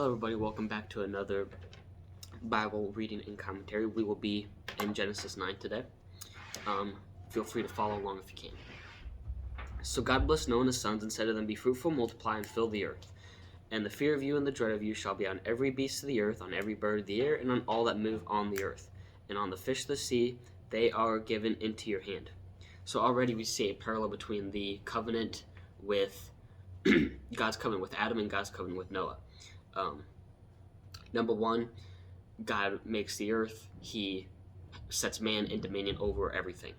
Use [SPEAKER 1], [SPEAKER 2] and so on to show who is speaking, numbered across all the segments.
[SPEAKER 1] Hello, everybody. Welcome back to another Bible reading and commentary. We will be in Genesis 9 today. Feel free to follow along if you can. So God blessed Noah and his sons and said to them, "Be fruitful, multiply, and fill the earth. And the fear of you and the dread of you shall be on every beast of the earth, on every bird of the air, and on all that move on the earth, and on the fish of the sea. They are given into your hand." So already we see a parallel between the covenant with God's covenant with Adam and God's covenant with Noah. Number one, God makes the earth. He sets man in dominion over everything.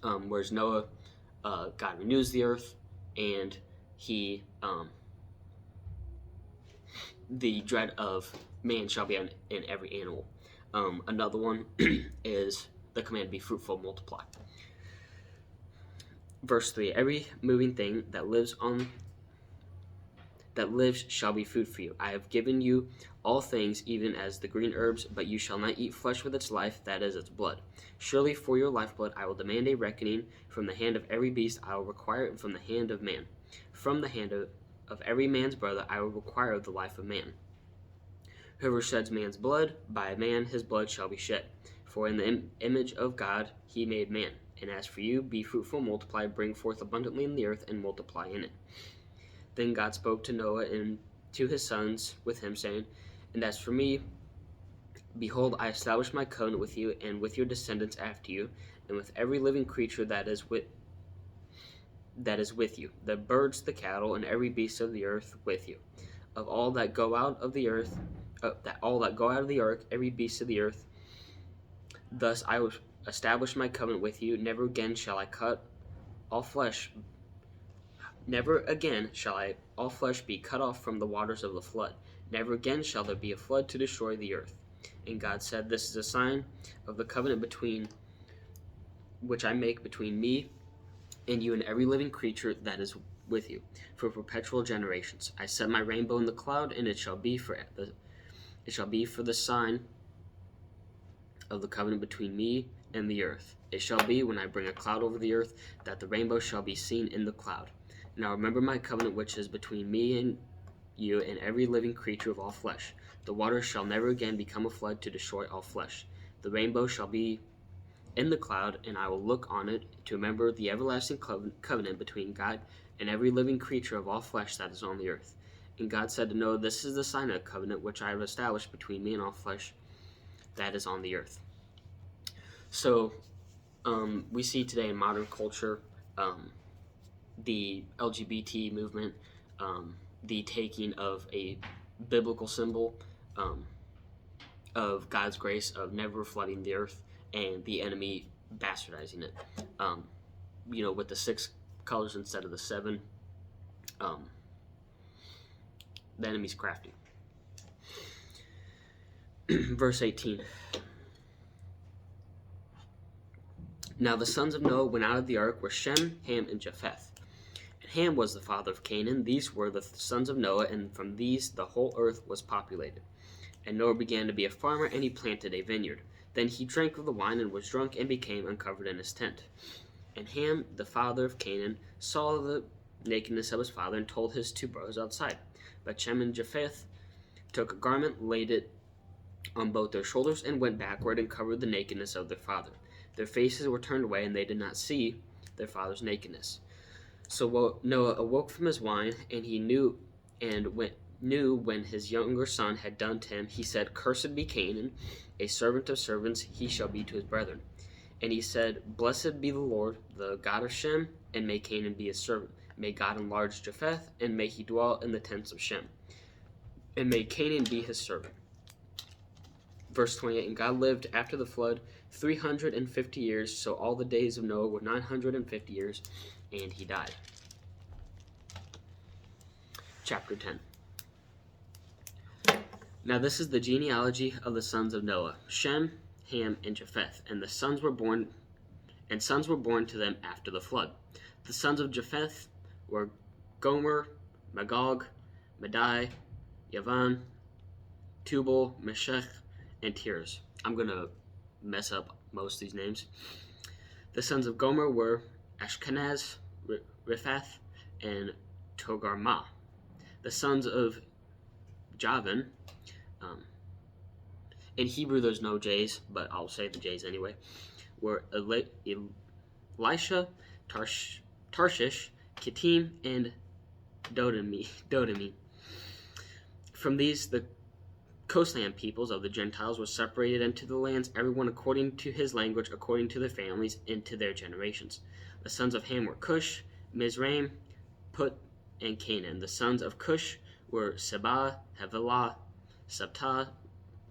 [SPEAKER 1] Whereas Noah, God renews the earth, and he, the dread of man shall be in every animal. Another one is the command, "Be fruitful, multiply." Verse 3, "Every moving thing that lives shall be food for you. I have given you all things, even as the green herbs, but you shall not eat flesh with its life, that is its blood. Surely for your lifeblood I will demand a reckoning. From the hand of every beast I will require it, and from the hand of man. From the hand of every man's brother I will require the life of man. Whoever sheds man's blood, by man his blood shall be shed. For in the image of God he made man. And as for you, be fruitful, multiply, bring forth abundantly in the earth, and multiply in it." Then God spoke to Noah and to his sons with him, saying, "And as for me, behold, I establish my covenant with you and with your descendants after you, and with every living creature that is with you, the birds, the cattle, and every beast of the earth with you. Of all that go out of the earth, every beast of the earth. Thus I will establish my covenant with you. Never again shall all flesh be cut off from the waters of the flood. Never again shall there be a flood to destroy the earth." And God said, "This is a sign of the covenant which I make between me and you and every living creature that is with you, for perpetual generations. I set my rainbow in the cloud, and it shall be for the sign of the covenant between me and the earth. It shall be, when I bring a cloud over the earth, that the rainbow shall be seen in the cloud. Now remember my covenant which is between me and you and every living creature of all flesh. The waters shall never again become a flood to destroy all flesh. The rainbow shall be in the cloud, and I will look on it to remember the everlasting covenant between God and every living creature of all flesh that is on the earth." And God said to Noah, "This is the sign of the covenant which I have established between me and all flesh that is on the earth." So we see today in modern culture the LGBT movement, the taking of a biblical symbol of God's grace of never flooding the earth, and the enemy bastardizing it. With the 6 colors instead of the 7. The enemy's crafty. Verse 18. Now the sons of Noah went out of the ark were Shem, Ham, and Japheth. And Ham was the father of Canaan. These were the sons of Noah, and from these the whole earth was populated. And Noah began to be a farmer, and he planted a vineyard. Then he drank of the wine and was drunk and became uncovered in his tent. And Ham, the father of Canaan, saw the nakedness of his father and told his 2 brothers outside. But Shem and Japheth took a garment, laid it on both their shoulders, and went backward and covered the nakedness of their father. Their faces were turned away, and they did not see their father's nakedness. So Noah awoke from his wine, and he knew when his younger son had done to him. He said, "Cursed be Canaan, a servant of servants he shall be to his brethren." And he said, "Blessed be the Lord, the God of Shem, and may Canaan be his servant. May God enlarge Japheth, and may he dwell in the tents of Shem. And may Canaan be his servant." Verse 28, "And God lived after the flood 350 years, so all the days of Noah were 950 years, and he died." Chapter 10. Now this is the genealogy of the sons of Noah, Shem, Ham, and Japheth, and sons were born to them after the flood. The sons of Japheth were Gomer, Magog, Madai, Yavan, Tubal, Meshech, and Tiras. I'm going to mess up most of these names. The sons of Gomer were Ashkenaz, Riphath, and Togarmah. The sons of Javan. In Hebrew, there's no J's, but I'll say the J's anyway. Were Elisha, Tarshish, Kittim, and Dodami. From these, the coastland peoples of the Gentiles were separated into the lands, everyone according to his language, according to their families, into their generations. The sons of Ham were Cush, Mizraim, Put, and Canaan. The sons of Cush were Seba, Havilah, Sabta,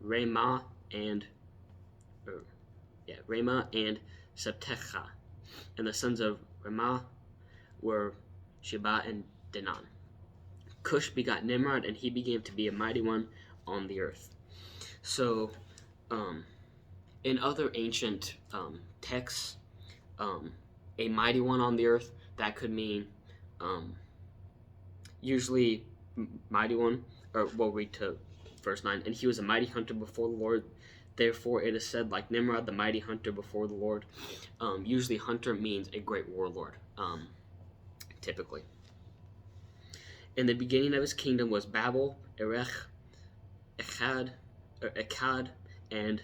[SPEAKER 1] Ramah, and Septecha. And the sons of Ramah were Sheba and Denan. Cush begot Nimrod, and he began to be a mighty one on the earth. So, in other ancient texts, a mighty one on the earth, that could mean usually mighty one, or we'll read to verse 9. And he was a mighty hunter before the Lord. Therefore it is said, like Nimrod, the mighty hunter before the Lord. Usually hunter means a great warlord, typically. In the beginning of his kingdom was Babel, Erech, Akkad, and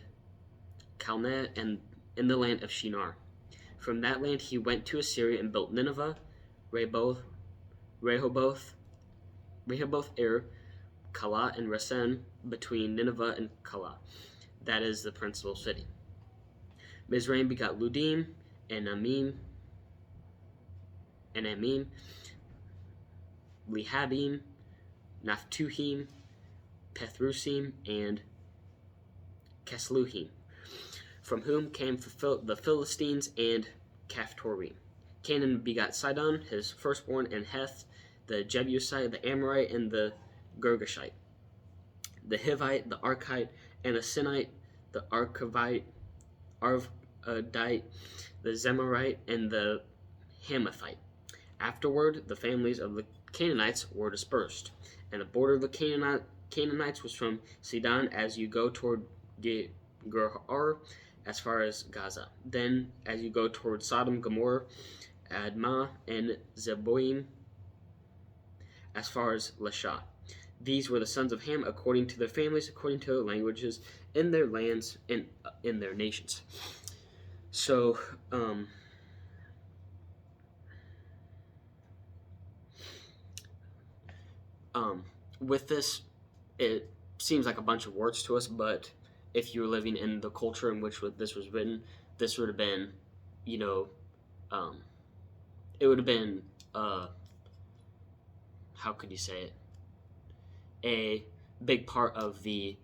[SPEAKER 1] Calneh, and in the land of Shinar. From that land he went to Assyria and built Nineveh, Rehoboth, Calah, and Resen, between Nineveh and Calah. That is the principal city. Mizraim begot Ludim, and Amim, Lehabim, Naphtuhim, Pethrusim, and Casluhim, from whom came the Philistines and Caphtorim. Canaan begot Sidon, his firstborn, and Heth, the Jebusite, the Amorite, and the Girgashite, the Hivite, the Archite, and the Sinite, the Archivite, Arvadite, the Zemarite, and the Hamathite. Afterward, the families of the Canaanites were dispersed, and the border of the Canaanites was from Sidon as you go toward Gerar, as far as Gaza. Then, as you go toward Sodom, Gomorrah, Admah, and Zeboim, as far as Lasha. These were the sons of Ham according to their families, according to their languages, in their lands, and in their nations. So, with this, it seems like a bunch of words to us, but if you were living in the culture in which this was written, this would have been, it would have been, how could you say it? A big part of the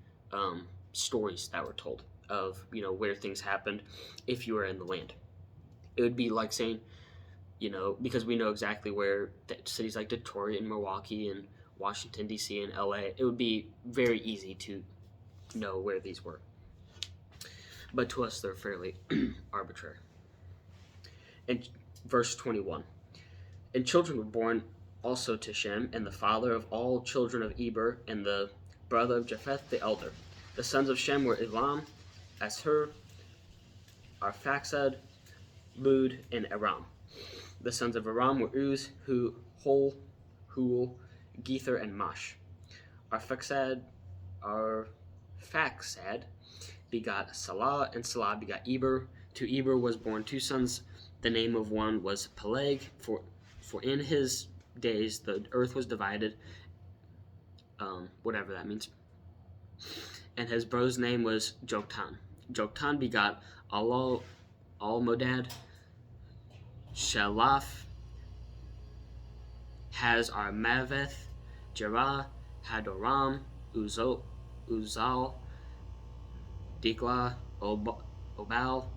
[SPEAKER 1] stories that were told of, where things happened if you were in the land. It would be like saying, because we know exactly where cities like Detroit and Milwaukee and Washington, D.C. and L.A., it would be very easy to know where these were. But to us, they're fairly arbitrary. And verse 21. And children were born also to Shem, and the father of all children of Eber, and the brother of Japheth the elder. The sons of Shem were Elam, Asher, Arphaxad, Lud, and Aram. The sons of Aram were Uz, Hul, Gether, and Mash. Arphaxad begot Salah, and Salah begot Eber. To Eber was born two sons. The name of one was Peleg, for in his days the earth was divided, whatever that means. And his brother's name was Joktan. Joktan begot Almodad, Shalaf, Hazarmaveth, Jerah, Hadoram, Uzal, Diklah, Obal,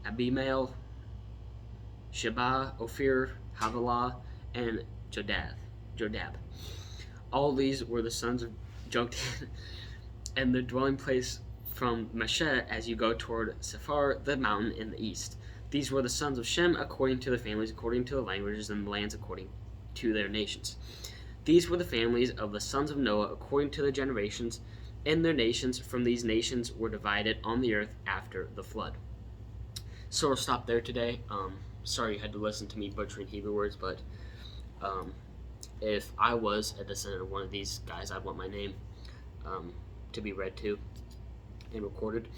[SPEAKER 1] Abimael, Sheba, Ophir, Havilah, and Jodab. All these were the sons of Joktan, and the dwelling place from Meshech as you go toward Sephar, the mountain in the east. These were the sons of Shem according to their families, according to the languages, and the lands according to their nations. These were the families of the sons of Noah according to their generations, and their nations from these nations were divided on the earth after the flood. So we'll stop there today. Sorry you had to listen to me butchering Hebrew words, but if I was a descendant of one of these guys, I'd want my name to be read to and recorded.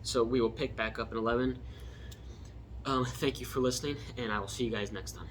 [SPEAKER 1] So we will pick back up in 11. Thank you for listening, and I will see you guys next time.